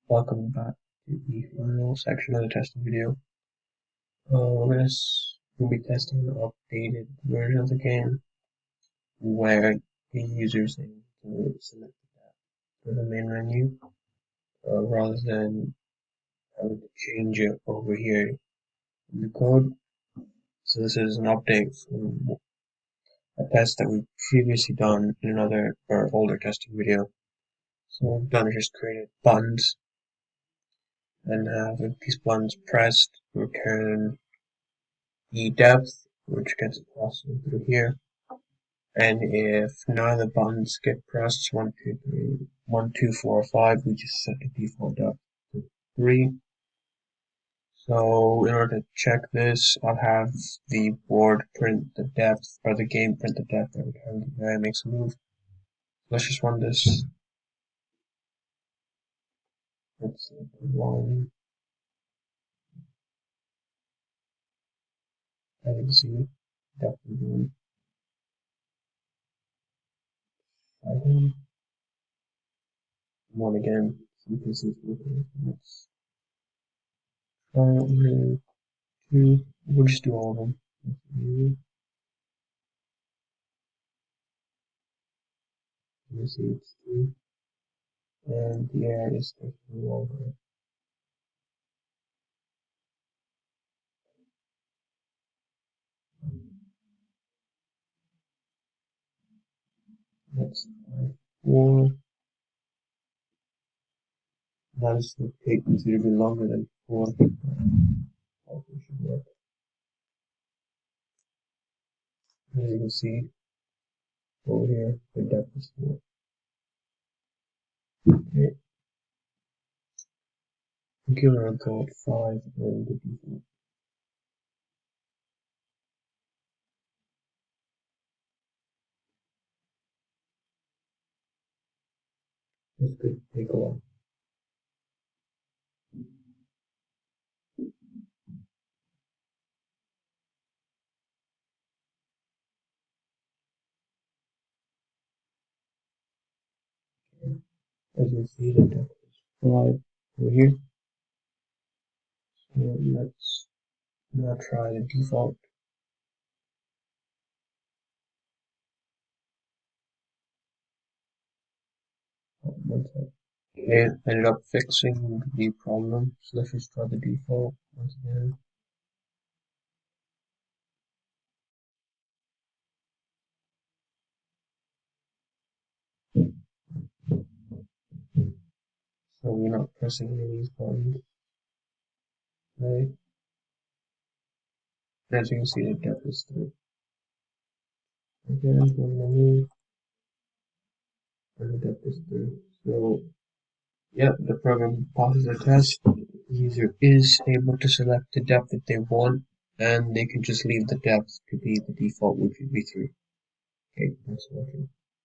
Welcome back to the final section of the testing video. We'll be testing an updated version of the game where the user is able to select that for the main menu rather than having to change it over here in the code. So this is an update from a test that we've previously done in another or older testing video. So what we've done is just created buttons and have these buttons pressed return the depth, which gets passed through here. And if none of the buttons get pressed, 1, 2, 3, 1, 2, 4, 5, we just set the default depth to 3. So in order to check this, I'll have the board print the depth, or the game print the depth every time the guy makes a move. Let's just run this. Let's 1. As you can see, depth is 1. Item. 1 again, so you can see it's working. Let's try 2. We'll just do all of them. You see it's 2. And the AI is taking longer. That's 4. That is to take considerably longer than 4. Hopefully should work. As you can see over here, the depth is 4. Okay. Computer code 5 and the default. This could take a while. As you can see, the depth is 5 over here. So let's now try the default. One sec. It ended up fixing the problem, so let's just try the default once again. So we're not pressing any of these buttons. Right? As you can see, the depth is 3. Again, one more move, and the depth is 3. So, yeah, the program passes the test. The user is able to select the depth that they want, and they can just leave the depth to be the default, which would be 3. Okay, thanks for watching.